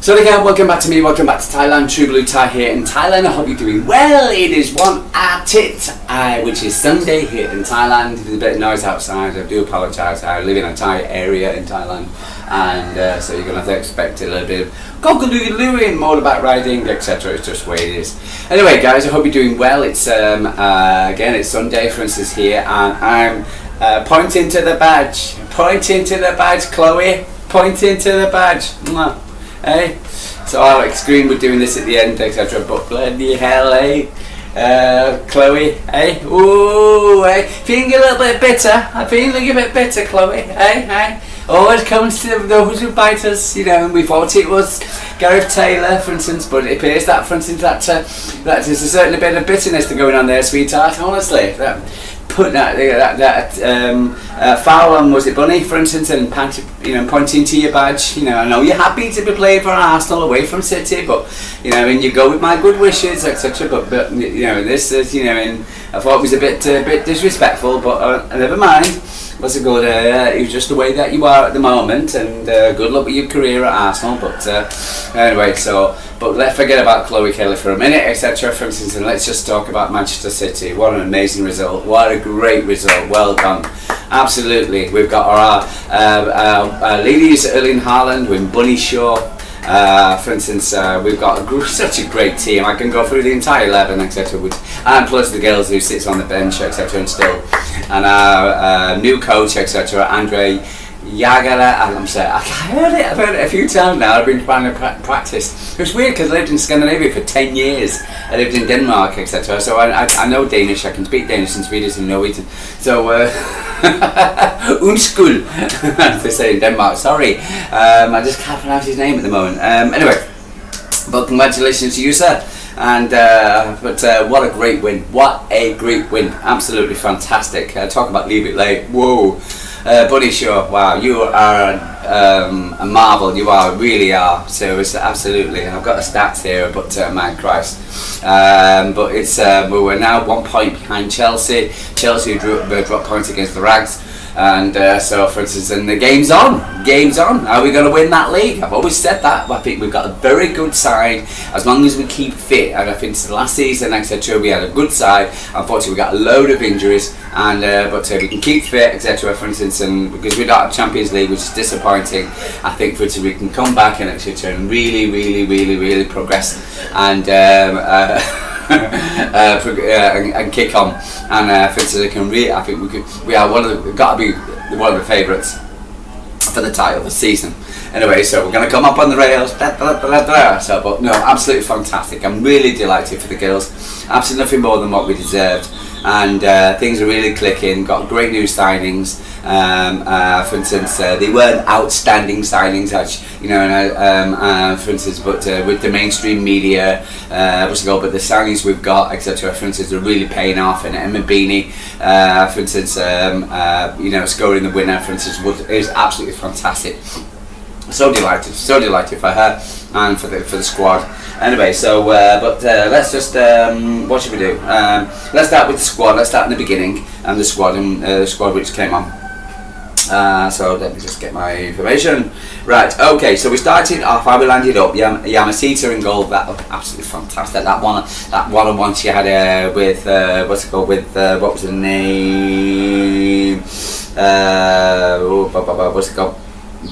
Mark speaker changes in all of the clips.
Speaker 1: So again, welcome back to me, welcome back to Thailand, True Blue Thai here in Thailand. I hope you're doing well. It is one which is Sunday here in Thailand. There's a bit of noise outside, I do apologise. I live in a Thai area in Thailand, and so you're going to have to expect a little bit of cockadoo-doo and motorbike riding, etc. It's just the way it is. Anyway guys, I hope you're doing well. It's again, it's Sunday for instance here, and I'm pointing to the badge, Chloe, pointing to the badge. Hey, so Alex Green were doing this at the end, etc. But bloody hell, Chloe, ooh, feeling a little bit bitter. I'm feeling a bit bitter, Chloe, Always comes to those who bite us, you know. And we thought it was Gareth Taylor, for instance, but it appears that, for instance, that there's a certain bit of bitterness going on there, sweetheart. Honestly, put that foul on, was it Bunny, for instance, and pointing to your badge. You know, I know you're happy to be playing for Arsenal away from City, but you know, and you go with my good wishes, etc. But you know, this is, you know, and I thought it was a bit disrespectful, but never mind. Was it good? It was just the way that you are at the moment, and good luck with your career at Arsenal. But anyway, but let's forget about Chloe Kelly for a minute, etc. For instance, and let's just talk about Manchester City. What an amazing result! What a great result! Well done. Absolutely, we've got our ladies, Erling Haaland, with Bunny Shaw. For instance, we've got such a great team. I can go through the entire 11, etc. And plus the girls who sits on the bench, etc. And our new coach, etc. Andree. I've heard it a few times now. I've been trying to practice. It was weird because I lived in Scandinavia for 10 years. I lived in Denmark, etc. So I know Danish. I can speak Danish and Swedish and Norwegian. So undskyld, as they say in Denmark. Sorry, I just can't pronounce his name at the moment. Anyway, but congratulations to you, sir. And what a great win! What a great win! Absolutely fantastic. Talk about leave it late. Whoa. Bunny Shaw, wow, you are a marvel, you really are. So it's absolutely, I've got the stats here, but my Christ. But it's we're now 1 point behind Chelsea. Chelsea dropped points against the Rags. And so, for instance, and the game's on. Are we going to win that league? I've always said that. I think we've got a very good side as long as we keep fit. And I think last season, etc., we had a good side. Unfortunately, we got a load of injuries, and but we can keep fit, etc. For instance, and because we don't have Champions League, which is disappointing, I think for we can come back and etc. and really progress and. And kick on, and for instance, I think we are we've got to be one of the favourites for the title this season. Anyway, so we're going to come up on the rails. So, but no, absolutely fantastic. I'm really delighted for the girls. Absolutely nothing more than what we deserved. And things are really clicking. Got great new signings. For instance, they weren't outstanding signings, you know. And for instance, but with the mainstream media, but the signings we've got, etc. For instance, are really paying off. And Emma Beeny, for instance, you know, scoring the winner, for instance, is absolutely fantastic. So delighted for her and for the squad. Anyway, so let's just what should we do? Let's start with the squad. Let's start in the beginning and the squad which came on. So let me just get my information. Right, okay, so we started off, how we landed up, Yamasita in goal. That was absolutely fantastic. That one-on-one she had with, what was the name? What's it called?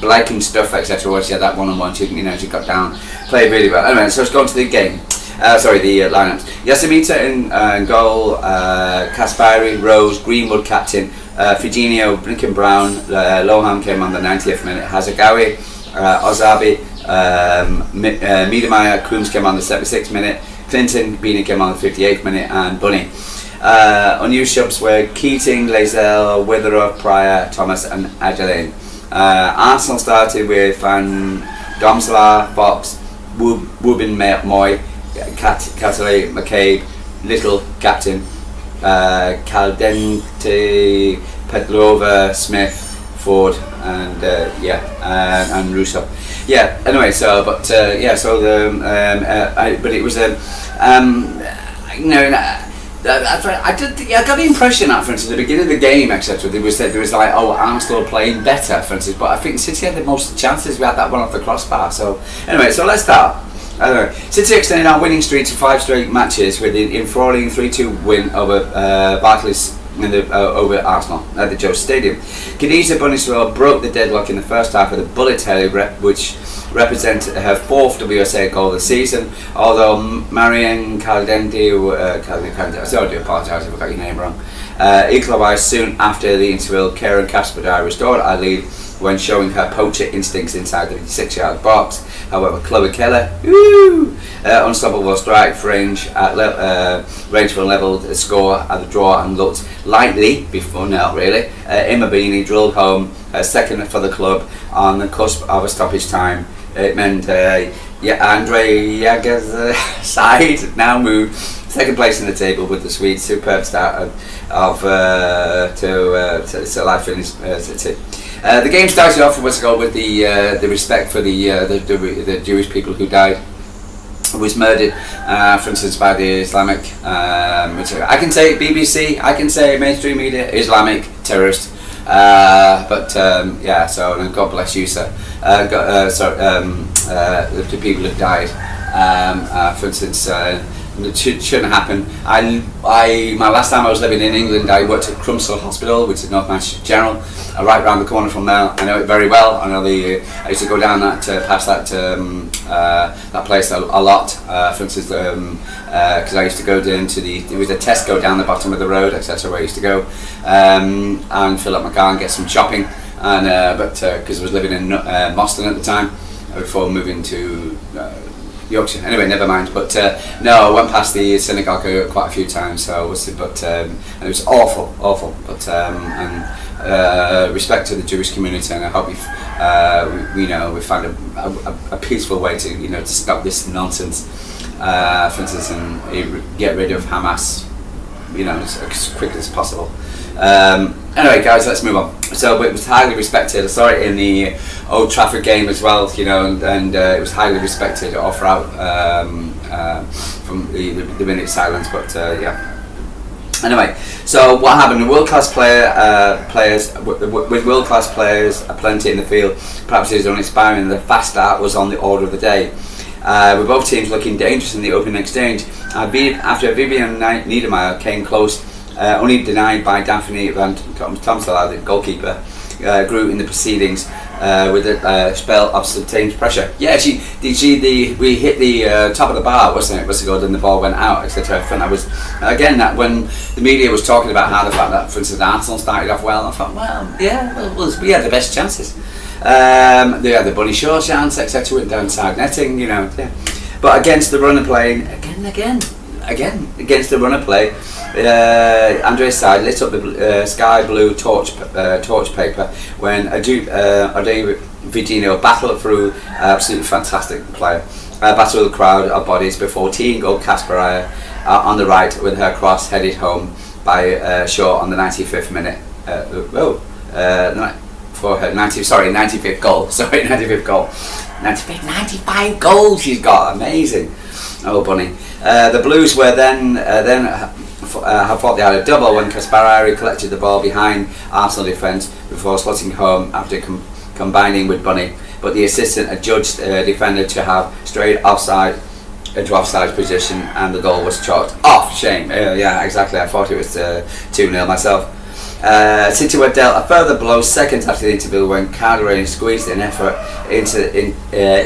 Speaker 1: Blake and stuff, etc. Where she had that one-on-one, she got down, played really well. Anyway, so let's go on to the game. The lineups. Yasamita in goal, Kaspari, Rose, Greenwood captain, Fijinho, Brinken Brown, Loham came on the 90th minute, Hazagawi, Ozabi, Miedemeier, Coombs came on the 76th minute, Clinton, Beeny came on the 58th minute, and Bunny. Unused subs were Keating, Lazelle, Witherup, Pryor, Thomas and Adeline. Arsenal started with Van Domselaar, Fox, Wubin Moy, Catalay, McCabe, Little, Captain, Caldente, Petlova, Smith, Ford, and and Russo. Yeah. Anyway, so but it was you know. I got the impression that, for instance, at the beginning of the game, etc., there was like, oh, Arsenal playing better, for instance, but I think City had the most chances. We had that one off the crossbar. So anyway, so let's start. City extended our winning streak to 5 straight matches with an enthralling 3-2 win over Barclays over Arsenal at the Joie Stadium. Khadija Bunniswell broke the deadlock in the first half with a bullet header, which represented her 4th WSL goal of the season, although Marianne Caldente, I do apologise if I got your name wrong, equalised soon after the interval. Kerlin restored our lead when showing her poacher instincts inside the 6-yard box. However, Joie Kelly, unstoppable strike range for levelled a score at the draw and looked lightly before, not really. Beeny drilled home her second for the club on the cusp of a stoppage time. It meant Andree Jager's side now moved second place in the table with the Swedes' superb start to life in City. The game started off with the respect for the Jewish people who died, who was murdered, for instance, by the Islamic. I can say BBC, I can say mainstream media, Islamic terrorist. So God bless you, sir. The people who died, for instance. It shouldn't happen. My last time I was living in England, I worked at Crumsall Hospital, which is North Manchester General, right round the corner from there. I know it very well. I know I used to go down past that place a lot. For instance, because I used to go down to there was a Tesco down the bottom of the road, etc., where I used to go and fill up my car and get some shopping. And because I was living in Moston at the time before moving to Yorkshire. Anyway, never mind. But no, I went past the synagogue quite a few times. And it was awful. But respect to the Jewish community, and I hope we find a peaceful way to stop this nonsense. For instance, and get rid of Hamas, as quickly as possible. Anyway, guys, let's move on. So it was highly respected. I saw it in the Old Trafford game as well, and it was highly respected all throughout from the minute silence. But Anyway, so what happened? The world-class players with world-class players plenty in the field. Perhaps it was uninspiring. The fast start was on the order of the day. With both teams looking dangerous in the opening exchange. After Vivian Niedermeyer came close, only denied by Daphne Van Tomsel, the goalkeeper, grew in the proceedings with a spell of sustained pressure. Yeah, we hit the top of the bar, wasn't it? Was it good? And the ball went out, etc. I think that was again that when the media was talking about how the fact that, for instance, Arsenal started off well, I thought, we had the best chances. They had the Bunny Shaw chance, etc. Went downside netting, Yeah. But against the runner playing again against the runner play, Andree's side lit up the sky blue torch paper when Ade Vigino battled through absolutely fantastic player, battled the crowd of bodies before teeing up Kasparaya on the right with her cross headed home by Shaw on the 95th minute. For her 95th goal. 95 goals she's got. Amazing. Oh, Bunny. The Blues were then have thought they had a double when Kasparaya collected the ball behind Arsenal defence before slotting home after combining with Bunny, but the assistant adjudged defender to have strayed offside into offside position and the goal was chalked off. Shame. Yeah, exactly. I thought it was 2-0 myself. City were dealt a further blow seconds after the interval when Kerlin squeezed an effort in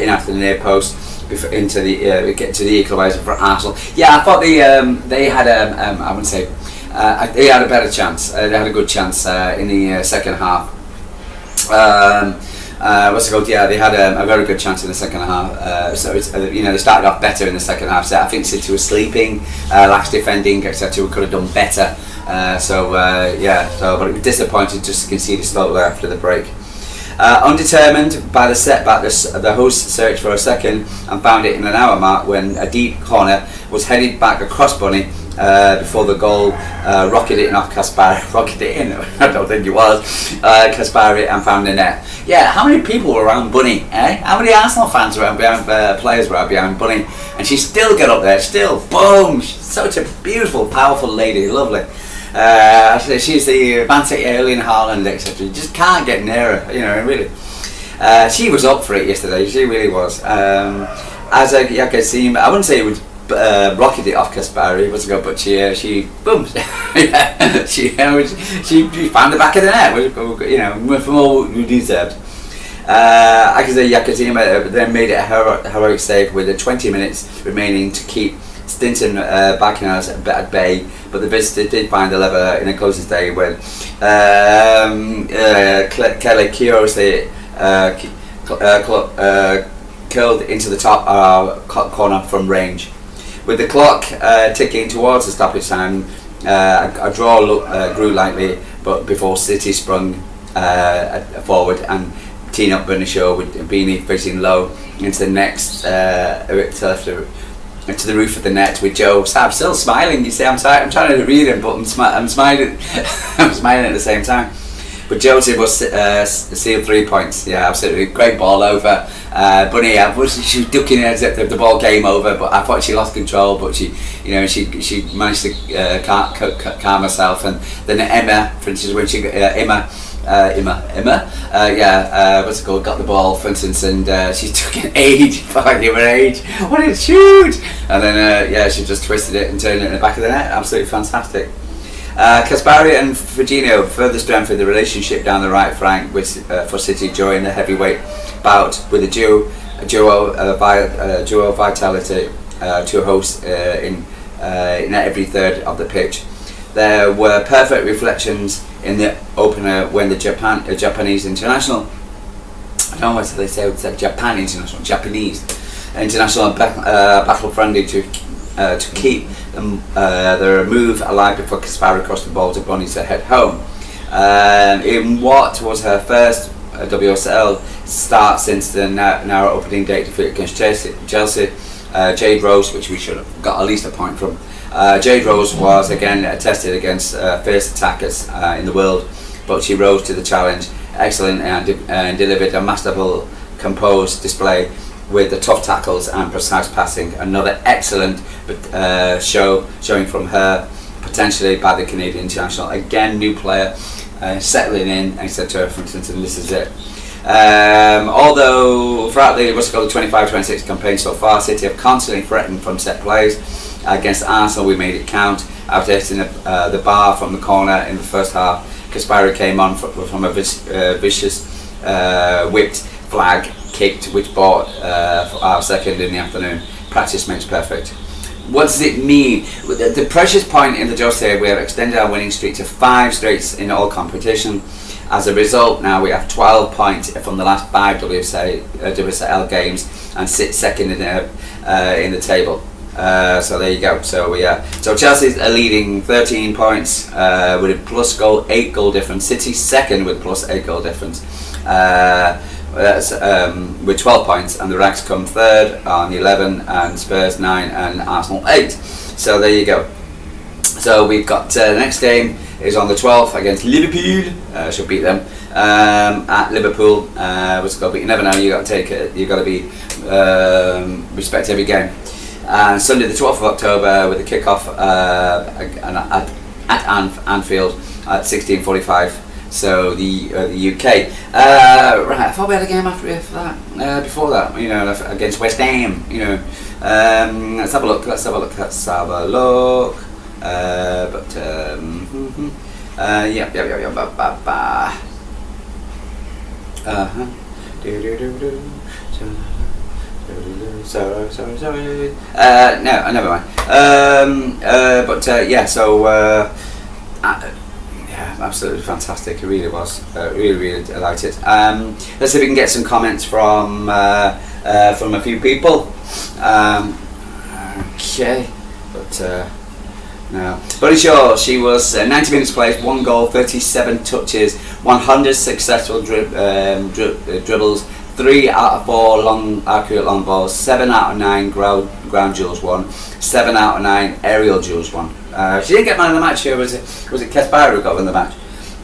Speaker 1: after the near post into the get to the equaliser for Arsenal. Yeah, I thought they had I wouldn't say they had a better chance. They had a good chance in the second half. What's it called? Yeah, they had a very good chance in the second half. So it's, they started off better in the second half. So I think City was sleeping, lax defending, etc. We could have done better. But it was disappointing just to concede a slow there after the break. Undetermined by the setback, the hosts searched for a second and found it in an hour mark when a deep corner was headed back across Bunny before the goal, rocketed it in off Kaspari, rocketed it in, I don't think it was, Kaspari, and found the net. Yeah, how many people were around Bunny, eh? How many Arsenal fans were around behind, players were behind Bunny? And she still got up there, still, boom, she's such a beautiful, powerful lady, lovely. She's the Man City, Erling Haaland, etc. You just can't get near her, you know, really. She was up for it yesterday, she really was. As I could see, I wouldn't say it was rocketed it off Kaspari, but she boom, yeah, she found the back of the net, which, you know, from all we deserved. I could say Yakazima then made it a heroic save with 20 minutes remaining to keep Stinton Buccaneers at bay, but the visitors did find the lever in a closing stay when Kelly curiously curled into the top corner from range. With the clock ticking towards the stoppage time, a draw grew lightly, but before City sprung forward and teeing up Beeny with Beeny facing low into the next to the roof of the net with Joe. I'm still smiling. You see, I'm trying to read him, but I'm smiling. I'm smiling at the same time. But Josie was sealed 3 points. Yeah, absolutely great ball over. Bunny, she was ducking as if the ball came over, but I thought she lost control. But she managed to calm herself. And then Emma, for instance, when she Emma, what's it called? Got the ball, for instance, and she took an age. Fuck, give her age. What a shoot! And then she just twisted it and turned it in the back of the net. Absolutely fantastic. Kaspari and Firmino further strengthened the relationship down the right flank for City during the heavyweight bout with the duo vitality to host in every third of the pitch. There were perfect reflections in the opener when the Japanese international, I don't know what they say, it's Japanese international battle friendly to keep their move alive before Kaspari crossed the ball to Bunny to head home. In what was her first WSL start since the narrow opening day defeat against Chelsea, Jade Rose, which we should have got at least a point from. Jade Rose was again tested against fierce attackers in the world, but she rose to the challenge, excellent, and delivered a masterful, composed display with the tough tackles and precise passing. Another excellent showing from her, potentially by the Canadian international. Again, new player, settling in, etc. For instance, and this is it. Although throughout the 25-26 campaign so far, City have constantly threatened from set plays. Against Arsenal, we made it count after hitting the bar from the corner in the first half. Kaspari came on from a vicious whipped flag kicked, which bought our second in the afternoon. Practice makes perfect. What does it mean? The precious point in the Joie Stadium, we have extended our winning streak to 5 straights in all competition. As a result, now we have 12 points from the last 5 WSL games and sit second in the table. So there you go. So Chelsea's are leading 13 points with a plus 8 goal difference. City second with plus 8 goal difference. With 12 points, and the Rags come third on 11, and Spurs 9, and Arsenal 8. So there you go. So we've got the next game is on the 12th against Liverpool. Should beat them at Liverpool. But you never know. You got to take it. You got to be respect every game. Sunday the 12th of October with a kick-off at Anfield at 16:45. So the UK. Right, I thought we had a game after for that. Before that, you know, against West Ham. You know, let's have a look. Sorry. No, never mind. Yeah, absolutely fantastic. It really was. Really delighted. Let's see if we can get some comments from a few people. Okay, but no. But sure, she was 90 minutes played, 1 goal, 37 touches, 100 successful dribbles, 3 out of 4 accurate long balls, 7 out of 9 ground duels won, 7 out of 9 aerial duels won. She didn't get man of the match. Was it Kesbara who got man of the match?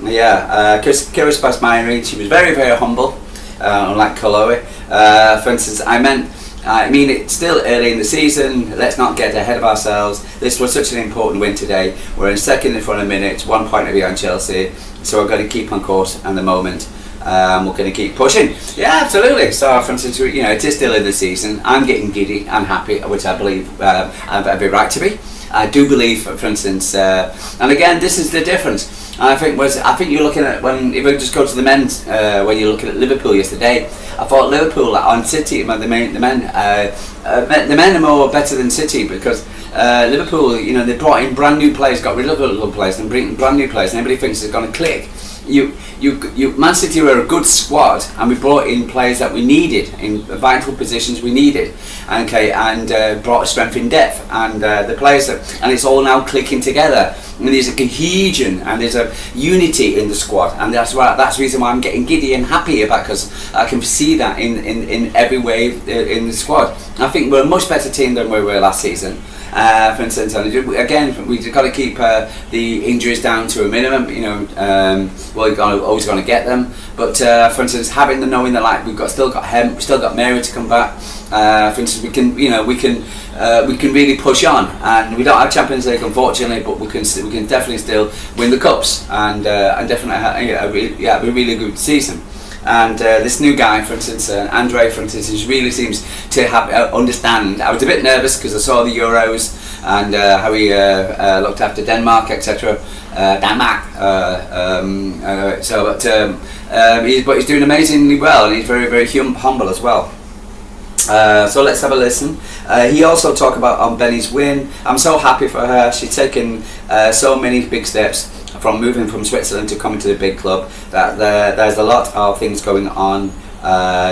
Speaker 1: Yeah, Kira Spasmiri. She was very, very humble, unlike Chloe. For instance, I mean it's still early in the season. Let's not get ahead of ourselves. This was such an important win today. We're in second in front of minutes, 1 point behind Chelsea. So we're going to keep on course at the moment. We're going to keep pushing. Yeah, absolutely. So, for instance, it is still in the season. I'm getting giddy and happy, which I believe I have every right to be. I do believe, for instance, and again, this is the difference. I think you're looking at if we just go to the men's when you're looking at Liverpool yesterday. I thought Liverpool on City, the men are more better than City because Liverpool, they brought in brand new players, got rid of little players, and bring brand new players, and everybody thinks it's going to click. Man City were a good squad, and we brought in players that we needed in vital positions we needed, and brought a strength in depth, and the players and it's all now clicking together. And there's a cohesion and there's a unity in the squad, and that's the reason why I'm getting giddy and happy about, because I can see that in every way in the squad. I think we're a much better team than we were last season. For instance, and again, we've got to keep the injuries down to a minimum. We're always going to get them, but for instance, knowing that we've still got Mary to come back. For instance, we can really push on, and we don't have Champions League unfortunately, but we can definitely still win the cups, and definitely have a really good season. And this new guy, for instance, Andree, for instance, really seems to understand. I was a bit nervous because I saw the Euros and how he looked after Denmark, etc. But he's doing amazingly well, and he's very, very humble as well. So let's have a listen. He also talked about on Beeny's win. I'm so happy for her. She's taken so many big steps from moving from Switzerland to coming to the big club. That there's a lot of things going on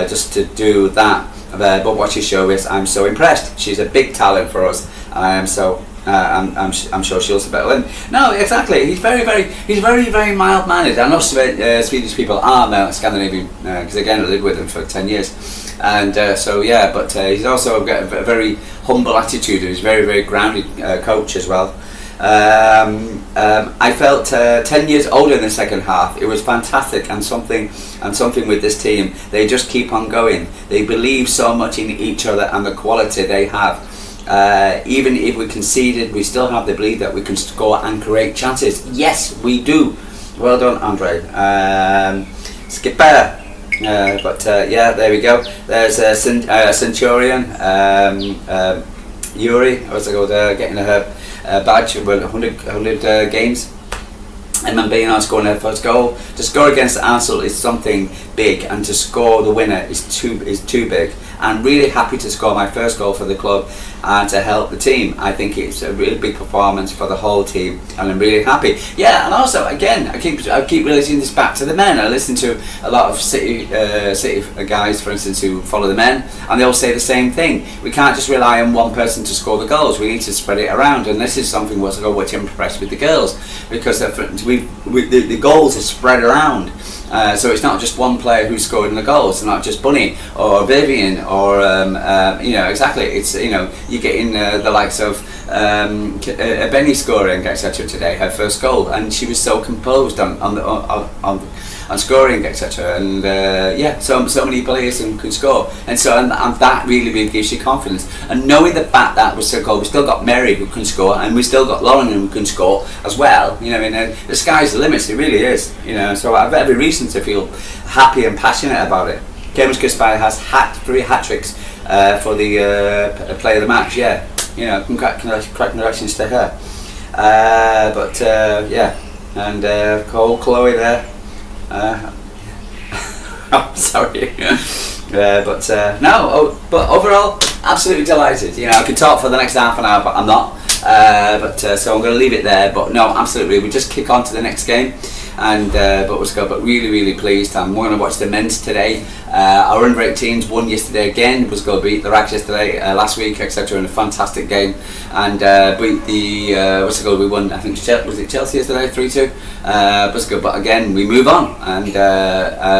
Speaker 1: just to do that. But what she showed is, I'm so impressed. She's a big talent for us. I am so. I'm sure she'll better win. No, exactly. He's very, very mild mannered. I know Swedish people are Scandinavian because again I lived with them for 10 years. And but he's also got a very humble attitude. He's very, very grounded coach as well. I felt 10 years older in the second half. It was fantastic, and something with this team. They just keep on going. They believe so much in each other and the quality they have. Even if we conceded, we still have the belief that we can score and create chances. Yes, we do. Well done, Andree. Skipper. There we go. There's Centurion, Yuri. I was getting her badge with 100 games. And Beeny scoring her first goal. To score against Arsenal is something big, and to score the winner is too big. I'm really happy to score my first goal for the club and to help the team. I think it's a really big performance for the whole team, and I'm really happy. Yeah, and also again, I keep relating this back to the men. I listen to a lot of City guys, for instance, who follow the men, and they all say the same thing. We can't just rely on one person to score the goals. We need to spread it around, and this is something which I'm impressed with the girls, because the goals are spread around. So it's not just one player who's scoring the goals. It's not just Bunny or Vivian or exactly. It's you're getting the likes of Beeny scoring, etc. today, her first goal, and she was so composed on scoring, etc. And so many players can score, and that really gives you confidence. And knowing the fact that we still got Mary who can score, and we still got Lauren who can score as well. The sky's the limit. It really is. So I've every reason to feel happy and passionate about it. Kerlin has 3 hat tricks for the player of the match. Yeah, congratulations to her. And Chloe there. I'm sorry. But overall, absolutely delighted. I could talk for the next half an hour, but I'm not. So I'm going to leave it there. But no, absolutely, we just kick on to the next game. But really, really pleased. I'm going to watch the men's today. Our under 18s won yesterday again. Was going to beat the Rags yesterday, last week, etc. In a fantastic game, and beat the we won. I think was it Chelsea yesterday, 3-2. But again, we move on, and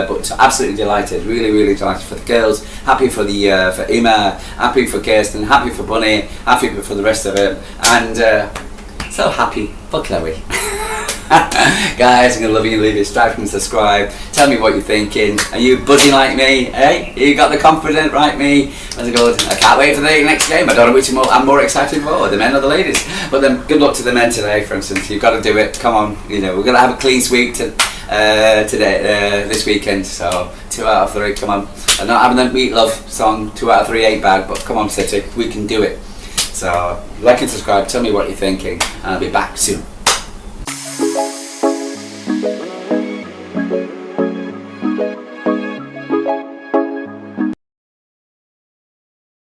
Speaker 1: but absolutely delighted. Really, really delighted for the girls. Happy for for Emma. Happy for Kirsten. Happy for Bunny. Happy for the rest of it. And So happy for Chloe. Guys, I'm gonna love you, leave it, subscribe and subscribe. Tell me what you're thinking. Are you buzzing like me? Hey, you got the confidence like me? That's good. I can't wait for the next game. I don't know which I'm more excited for, the men or the ladies. But then, good luck to the men today. For instance, you've got to do it. Come on, we're gonna have a clean sweep this weekend. So 2 out of 3. Come on. I'm not having that meatloaf song. 2 out of 3 ain't bad. But come on, City, we can do it. So like and subscribe. Tell me what you're thinking, and I'll be back soon.